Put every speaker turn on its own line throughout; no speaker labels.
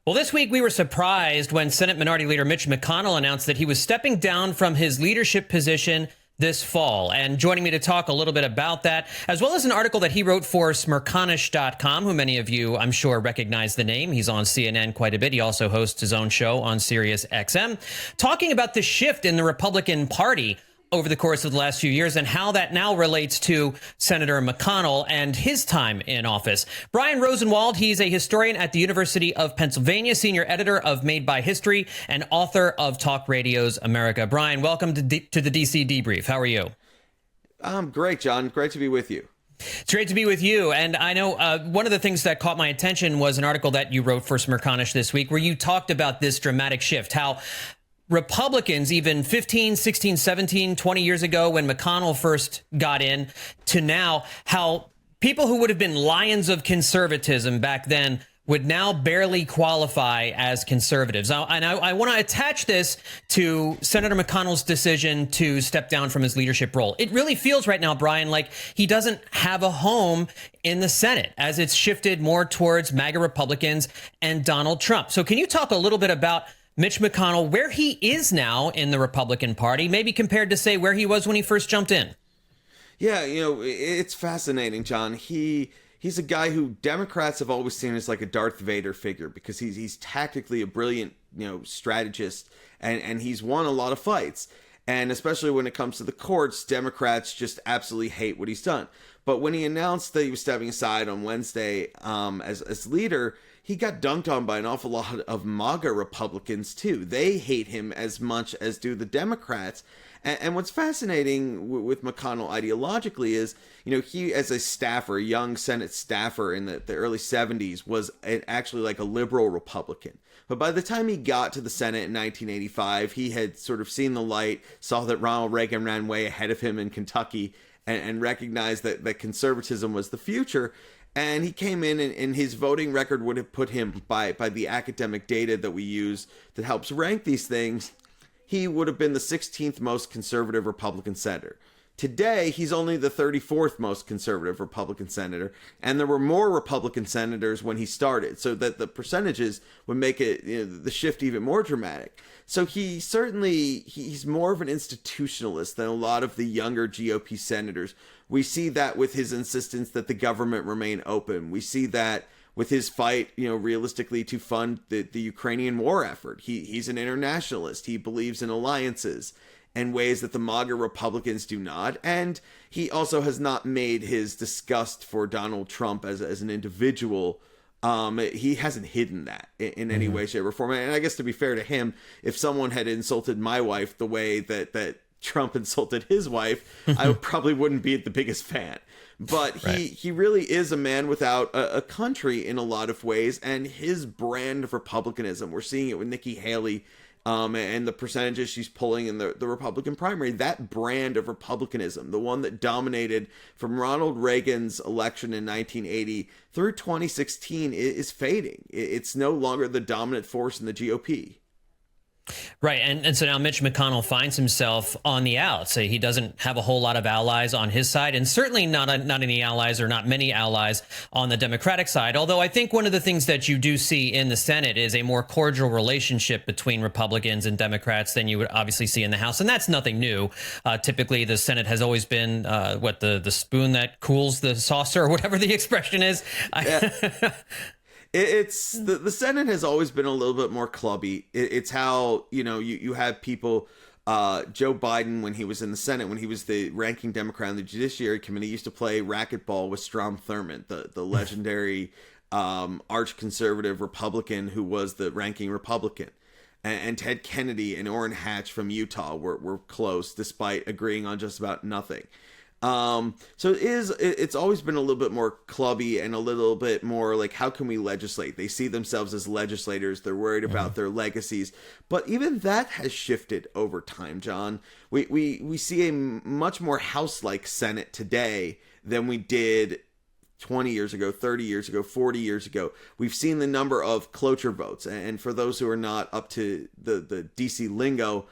Well, this week we were surprised when Senate Minority Leader Mitch McConnell announced that he was stepping down from his leadership position this fall. And joining me to talk a little bit about that, as well as an article that he wrote for Smerconish.com, who many of you, I'm sure, recognize the name. He's on CNN quite a bit. He also hosts his own show on Sirius XM, talking about the shift in the Republican Party over the course of the last few years and how that now relates to Senator McConnell and his time in office. Brian Rosenwald, he's a historian at the University of Pennsylvania, senior editor of Made by History, and author of Talk Radio's America. Brian, welcome to the DC Debrief. How are you?
I'm great, John. Great to be with you.
It's great to be with you. And I know one of the things that caught my attention was an article that you wrote for Smerconish this week, where you talked about this dramatic shift, how Republicans, even 15, 16, 17, 20 years ago when McConnell first got in, to now, how people who would have been lions of conservatism back then would now barely qualify as conservatives. And I want to attach this to Senator McConnell's decision to step down from his leadership role. It really feels right now, Brian, like he doesn't have a home in the Senate as it's shifted more towards MAGA Republicans and Donald Trump. So can you talk a little bit about Mitch McConnell, where he is now in the Republican Party, maybe compared to, say, where he was when he first jumped in?
Yeah, it's fascinating, John. He's a guy who Democrats have always seen as like a Darth Vader figure because he's tactically a brilliant, strategist, and he's won a lot of fights. And especially when it comes to the courts, Democrats just absolutely hate what he's done. But when he announced that he was stepping aside on Wednesday as leader, he got dunked on by an awful lot of MAGA Republicans, too. They hate him as much as do the Democrats. And what's fascinating with McConnell ideologically is, he as a staffer, a young Senate staffer in the early 70s, was actually like a liberal Republican. But by the time he got to the Senate in 1985, he had sort of seen the light, saw that Ronald Reagan ran way ahead of him in Kentucky, and recognized that conservatism was the future. And he came in, and his voting record would have put him, by the academic data that we use that helps rank these things, he would have been the 16th most conservative Republican senator. Today, he's only the 34th most conservative Republican senator, and there were more Republican senators when he started, so that the percentages would make it the shift even more dramatic. So he's more of an institutionalist than a lot of the younger GOP senators. We see that with his insistence that the government remain open. We see that with his fight, realistically to fund the Ukrainian war effort. He's an internationalist. He believes in alliances in ways that the MAGA Republicans do not. And he also has not made his disgust for Donald Trump as an individual. He hasn't hidden that in any way, shape, or form. And I guess to be fair to him, if someone had insulted my wife the way that Trump insulted his wife, I probably wouldn't be the biggest fan. But he really is a man without a country in a lot of ways. And his brand of republicanism, we're seeing it with Nikki Haley, and the percentages she's pulling in the Republican primary, that brand of republicanism, the one that dominated from Ronald Reagan's election in 1980 through 2016, is fading. It's no longer the dominant force in the GOP.
Right. And so now Mitch McConnell finds himself on the outs. He doesn't have a whole lot of allies on his side, and certainly not any allies, or not many allies on the Democratic side. Although I think one of the things that you do see in the Senate is a more cordial relationship between Republicans and Democrats than you would obviously see in the House. And that's nothing new. Typically, the Senate has always been the spoon that cools the saucer, or whatever the expression is.
Yeah. It's the Senate has always been a little bit more clubby. It's how, you have people, Joe Biden, when he was in the Senate, when he was the ranking Democrat on the Judiciary Committee, used to play racquetball with Strom Thurmond, the legendary arch conservative Republican who was the ranking Republican. And Ted Kennedy and Orrin Hatch from Utah were close, despite agreeing on just about nothing. So it's always been a little bit more clubby and a little bit more like, how can we legislate? They see themselves as legislators. They're worried about their legacies. But even that has shifted over time, John. We see a much more House-like Senate today than we did 20 years ago, 30 years ago, 40 years ago. We've seen the number of cloture votes. And for those who are not up to the DC lingo,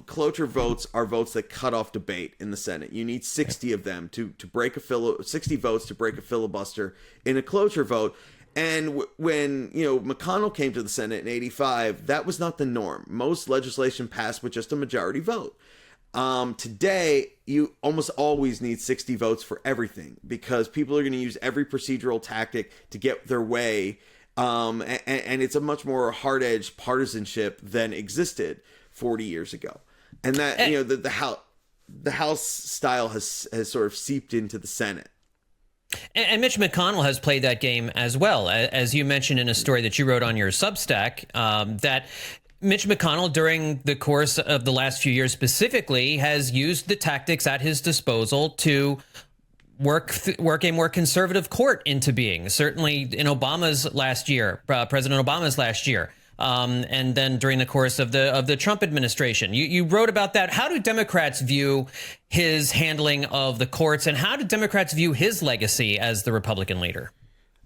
cloture votes are votes that cut off debate in the Senate. You need 60 of them to break 60 votes to break a filibuster in a cloture vote. And when, McConnell came to the Senate in 85, that was not the norm. Most legislation passed with just a majority vote. Today, you almost always need 60 votes for everything because people are going to use every procedural tactic to get their way. And it's a much more hard-edged partisanship than existed 40 years ago. And that, the House style has sort of seeped into the Senate.
And Mitch McConnell has played that game as well, as you mentioned in a story that you wrote on your Substack, that Mitch McConnell, during the course of the last few years specifically, has used the tactics at his disposal to work a more conservative court into being. Certainly in Obama's last year, President Obama's last year. And then during the course of the Trump administration. You wrote about that. How do Democrats view his handling of the courts, and how do Democrats view his legacy as the Republican leader?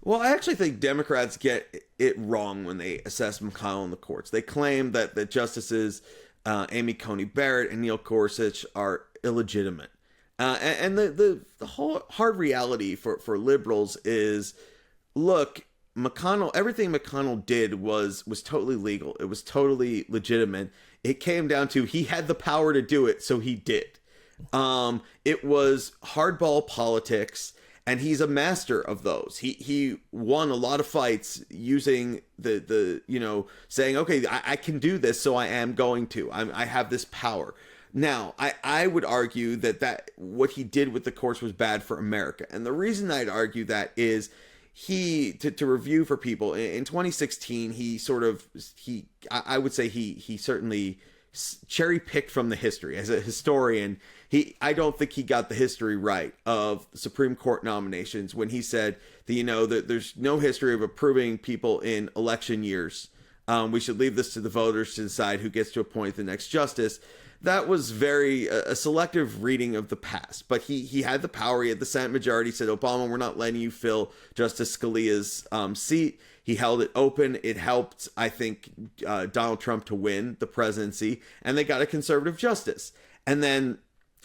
Well, I actually think Democrats get it wrong when they assess McConnell in the courts. They claim that the justices Amy Coney Barrett and Neil Gorsuch are illegitimate. And the whole hard reality for liberals is, look, everything McConnell did was totally legal. It was totally legitimate. It came down to he had the power to do it, so he did. It was hardball politics, and he's a master of those. He won a lot of fights using the saying, okay, I can do this, so I am going to. I have this power. Now, I would argue that what he did with the courts was bad for America. And the reason I'd argue that is to review for people in 2016, I would say he certainly cherry picked from the history. As a historian, I don't think he got the history right of the Supreme Court nominations when he said that there's no history of approving people in election years. We should leave this to the voters to decide who gets to appoint the next justice. That was very a selective reading of the past, but he had the power. He had the Senate majority. Said, Obama, we're not letting you fill Justice Scalia's seat. He held it open. It helped, I think, Donald Trump to win the presidency, and they got a conservative justice. And then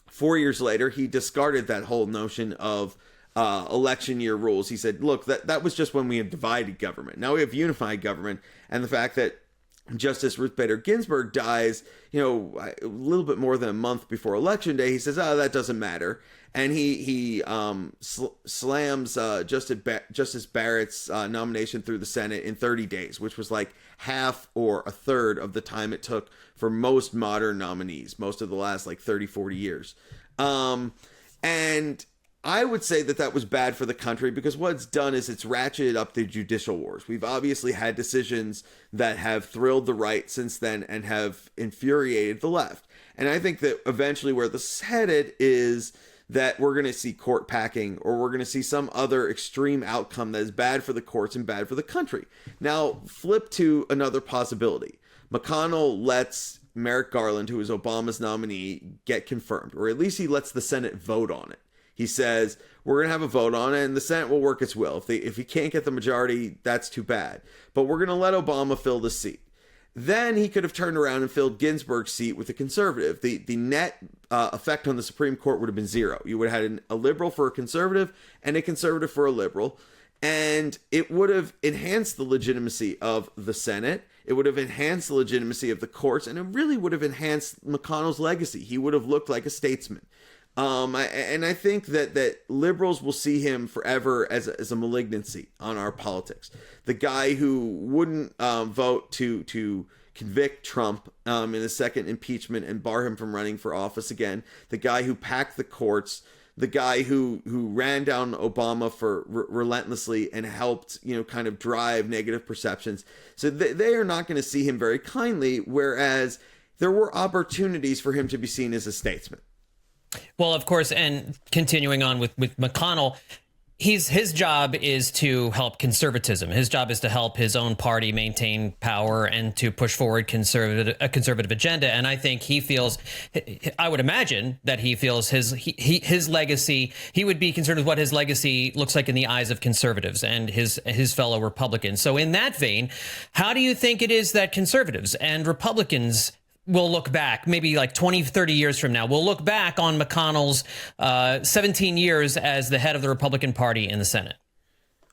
4 years later, he discarded that whole notion of election year rules. He said, look, that was just when we had divided government. Now we have unified government, and the fact that Justice Ruth Bader Ginsburg dies, a little bit more than a month before Election Day. He says, that doesn't matter. And he slams Justice Barrett's nomination through the Senate in 30 days, which was like half or a third of the time it took for most modern nominees, most of the last 30, 40 years. And I would say that was bad for the country because what it's done is it's ratcheted up the judicial wars. We've obviously had decisions that have thrilled the right since then and have infuriated the left. And I think that eventually where this is headed is that we're going to see court packing, or we're going to see some other extreme outcome that is bad for the courts and bad for the country. Now, flip to another possibility. McConnell lets Merrick Garland, who is Obama's nominee, get confirmed, or at least he lets the Senate vote on it. He says, we're going to have a vote on it and the Senate will work its will. If he can't get the majority, that's too bad. But we're going to let Obama fill the seat. Then he could have turned around and filled Ginsburg's seat with a conservative. The net effect on the Supreme Court would have been zero. You would have had a liberal for a conservative and a conservative for a liberal. And it would have enhanced the legitimacy of the Senate. It would have enhanced the legitimacy of the courts. And it really would have enhanced McConnell's legacy. He would have looked like a statesman. And I think that liberals will see him forever as a malignancy on our politics. The guy who wouldn't vote to convict Trump in the second impeachment and bar him from running for office again. The guy who packed the courts. The guy who ran down Obama for relentlessly and helped, kind of drive negative perceptions. So they are not going to see him very kindly, whereas there were opportunities for him to be seen as a statesman.
Well, of course, and continuing on with McConnell, his job is to help conservatism. His job is to help his own party maintain power and to push forward a conservative agenda. And I think I would imagine that he feels his legacy, he would be concerned with what his legacy looks like in the eyes of conservatives and his fellow Republicans. So in that vein, how do you think it is that conservatives and Republicans we'll look back maybe 20, 30 years from now? We'll look back on McConnell's 17 years as the head of the Republican Party in the Senate.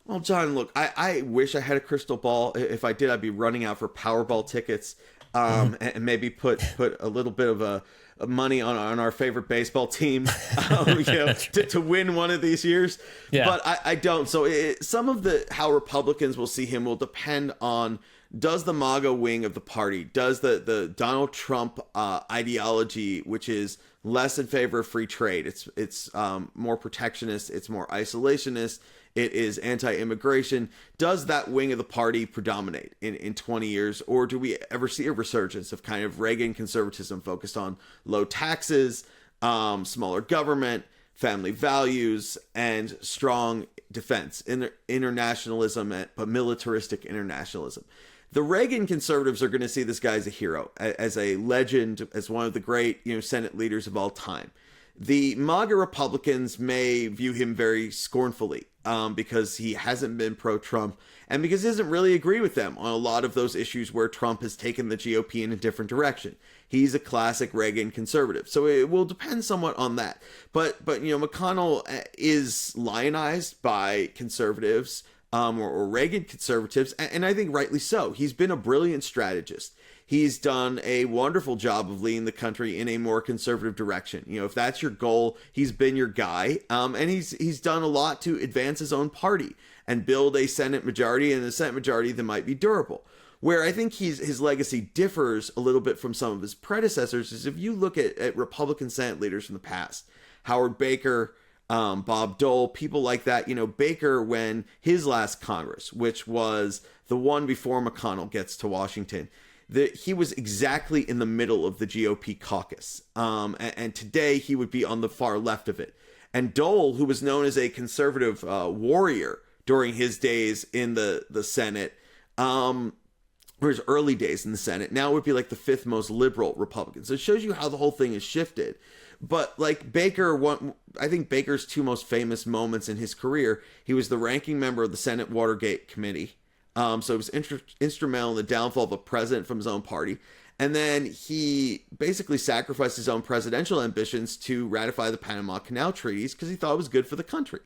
Well, John, look, I wish I had a crystal ball. If I did, I'd be running out for Powerball tickets, and maybe put a little bit of money on our favorite baseball team, to win one of these years.
Yeah.
But I don't. So some of how Republicans will see him will depend on, does the MAGA wing of the party, does the Donald Trump ideology, which is less in favor of free trade, it's more protectionist, it's more isolationist, it is anti-immigration, does that wing of the party predominate in 20 years? Or do we ever see a resurgence of kind of Reagan conservatism focused on low taxes, smaller government, family values, and strong defense, internationalism, but militaristic internationalism? The Reagan conservatives are going to see this guy as a hero, as a legend, as one of the great Senate leaders of all time. The MAGA Republicans may view him very scornfully, because he hasn't been pro-Trump and because he doesn't really agree with them on a lot of those issues where Trump has taken the GOP in a different direction. He's a classic Reagan conservative. So it will depend somewhat on that. But McConnell is lionized by conservatives, or Reagan conservatives, and I think rightly so. He's been a brilliant strategist. He's done a wonderful job of leading the country in a more conservative direction. If that's your goal, he's been your guy. And he's done a lot to advance his own party and build a Senate majority, and a Senate majority that might be durable. Where I think his legacy differs a little bit from some of his predecessors is if you look at Republican Senate leaders from the past, Howard Baker, Bob Dole, people like that. Baker, when his last Congress, which was the one before McConnell gets to Washington, he was exactly in the middle of the GOP caucus. And today he would be on the far left of it. And Dole, who was known as a conservative warrior during his days in the Senate, or his early days in the Senate, now would be like the fifth most liberal Republican. So it shows you how the whole thing has shifted. But like Baker, I think Baker's two most famous moments in his career, he was the ranking member of the Senate Watergate Committee. So it was instrumental in the downfall of a president from his own party. And then he basically sacrificed his own presidential ambitions to ratify the Panama Canal treaties because he thought it was good for the country.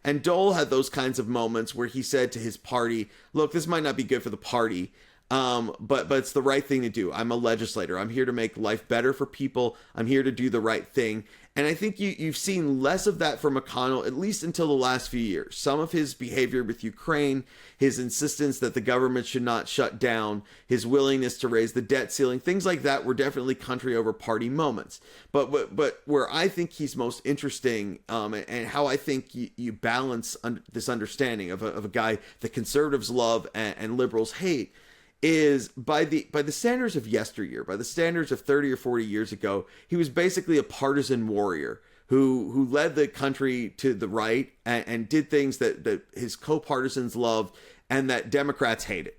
And Dole had those kinds of moments where he said to his party, look, this might not be good for the party, but it's the right thing to do. I'm a legislator. I'm here to make life better for people. I'm here to do the right thing. And I think you've seen less of that from McConnell, at least until the last few years. Some of his behavior with Ukraine, his insistence that the government should not shut down, his willingness to raise the debt ceiling, things like that were definitely country over party moments. But where I think he's most interesting, and how I think you balance this understanding of a guy that conservatives love and liberals hate, is by the standards of yesteryear, by the standards of 30 or 40 years ago, he was basically a partisan warrior who led the country to the right and did things that his co-partisans loved and that Democrats hated.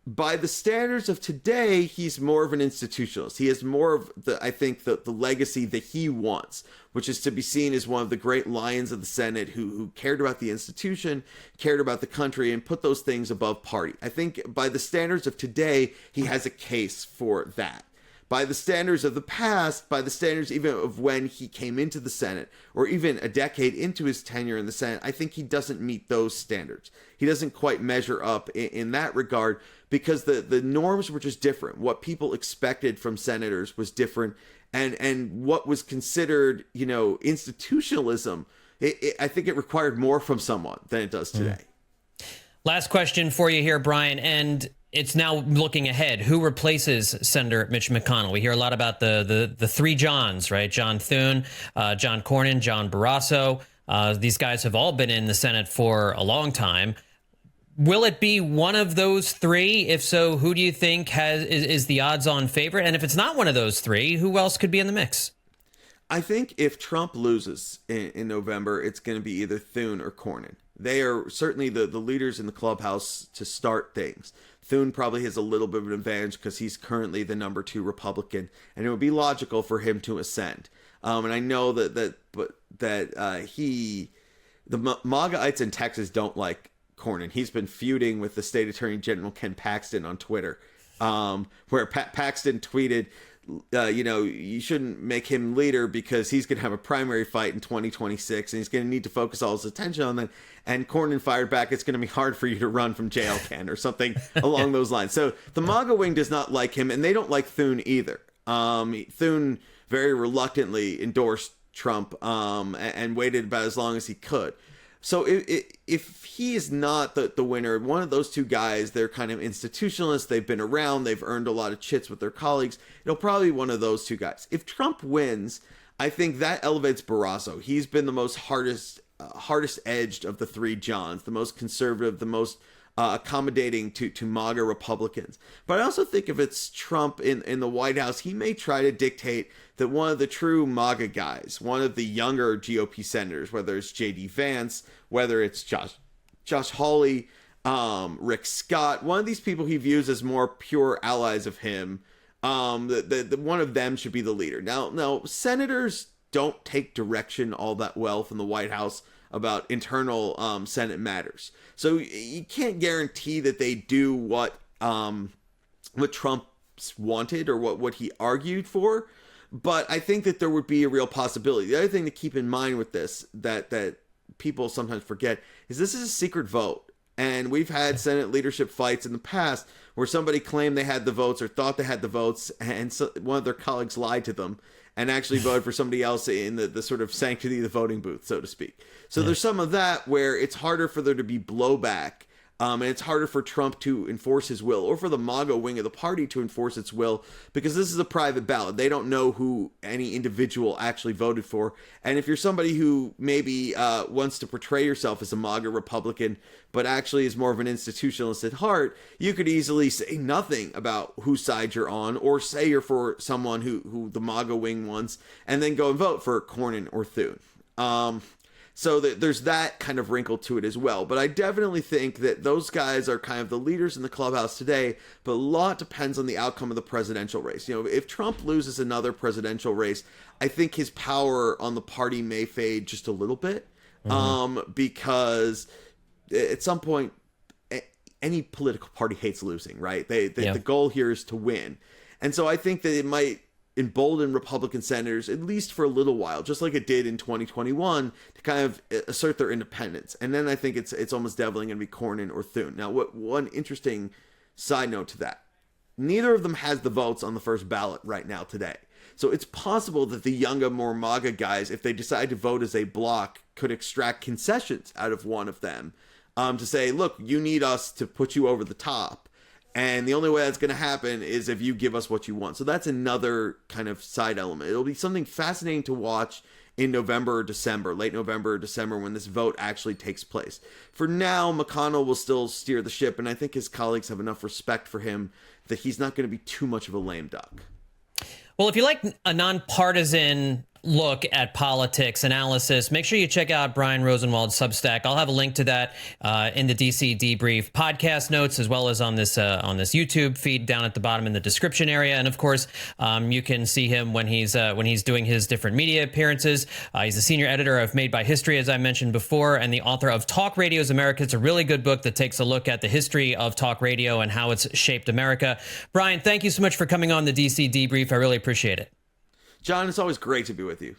By the standards of today, he's more of an institutionalist. He has more of the legacy that he wants, which is to be seen as one of the great lions of the Senate who cared about the institution, cared about the country, and put those things above party. I think by the standards of today, he has a case for that. By the standards of the past, by the standards even of when he came into the Senate, or even a decade into his tenure in the Senate, I think he doesn't meet those standards. He doesn't quite measure up in that regard because the norms were just different. What people expected from senators was different, and what was considered, institutionalism, I think it required more from someone than it does today.
Last question for you here, Brian, and it's now looking ahead. Who replaces Senator Mitch McConnell? We hear a lot about the three Johns, right? John Thune, John Cornyn, John Barrasso. These guys have all been in the Senate for a long time. Will it be one of those three? If so, who do you think is the odds-on favorite? And if it's not one of those three, who else could be in the mix?
I think if Trump loses in November, it's going to be either Thune or Cornyn. They are certainly the leaders in the clubhouse to start things. Thune probably has a little bit of an advantage because he's currently the number 2 Republican, and it would be logical for him to ascend. And I know the MAGAites in Texas don't like Cornyn. He's been feuding with the state attorney general Ken Paxton on Twitter. where Paxton tweeted, you shouldn't make him leader because he's going to have a primary fight in 2026 and he's going to need to focus all his attention on that. And Cornyn fired back, it's going to be hard for you to run from jail, Ken, or something along those lines. So the MAGA wing does not like him, and they don't like Thune either. Thune very reluctantly endorsed Trump and waited about as long as he could. So if he is not the winner, one of those two guys, they're kind of institutionalists. They've been around. They've earned a lot of chits with their colleagues. It'll probably be one of those two guys. If Trump wins, I think that elevates Barrasso. He's been the most hardest edged of the three Johns, the most conservative, the most accommodating to MAGA Republicans. But I also think if it's Trump in the White House, he may try to dictate that one of the true MAGA guys, one of the younger GOP senators, whether it's J.D. Vance, whether it's Josh Hawley, Rick Scott, one of these people he views as more pure allies of him, the one of them should be the leader. Now, senators don't take direction all that well from the White House about internal Senate matters. So you can't guarantee that they do what Trump wanted or what he argued for. But I think that there would be a real possibility. The other thing to keep in mind with this that people sometimes forget is this is a secret vote. And we've had Senate leadership fights in the past where somebody claimed they had the votes or thought they had the votes, and one of their colleagues lied to them and actually voted for somebody else in the sort of sanctity of the voting booth, so to speak. So there's some of that where it's harder for there to be blowback, and it's harder for Trump to enforce his will, or for the MAGA wing of the party to enforce its will, because this is a private ballot. They don't know who any individual actually voted for. And if you're somebody who maybe wants to portray yourself as a MAGA Republican, but actually is more of an institutionalist at heart, you could easily say nothing about whose side you're on, or say you're for someone who the MAGA wing wants, and then go and vote for Cornyn or Thune. So there's that kind of wrinkle to it as well. But I definitely think that those guys are kind of the leaders in the clubhouse today, but a lot depends on the outcome of the presidential race. If Trump loses another presidential race, I think his power on the party may fade just a little bit, because at some point, any political party hates losing, right? The goal here is to win. And so I think that it might embolden Republican senators, at least for a little while, just like it did in 2021, to kind of assert their independence. And then I think it's almost definitely going to be Cornyn or Thune. Now, one interesting side note to that, neither of them has the votes on the first ballot right now today. So it's possible that the younger, more MAGA guys, if they decide to vote as a bloc, could extract concessions out of one of them to say, look, you need us to put you over the top. And the only way that's going to happen is if you give us what you want. So that's another kind of side element. It'll be something fascinating to watch in November or December, late November or December, when this vote actually takes place. For now, McConnell will still steer the ship, and I think his colleagues have enough respect for him that he's not going to be too much of a lame duck.
Well, if you like a nonpartisan look at politics analysis, make sure you check out Brian Rosenwald's Substack. I'll have a link to that in the DC Debrief podcast notes, as well as on this YouTube feed down at the bottom in the description area. And of course, you can see him when he's doing his different media appearances. He's the senior editor of Made by History, as I mentioned before, and the author of Talk Radio's America. It's a really good book that takes a look at the history of talk radio and how it's shaped America. Brian, thank you so much for coming on the DC Debrief. I really appreciate it.
John, it's always great to be with you.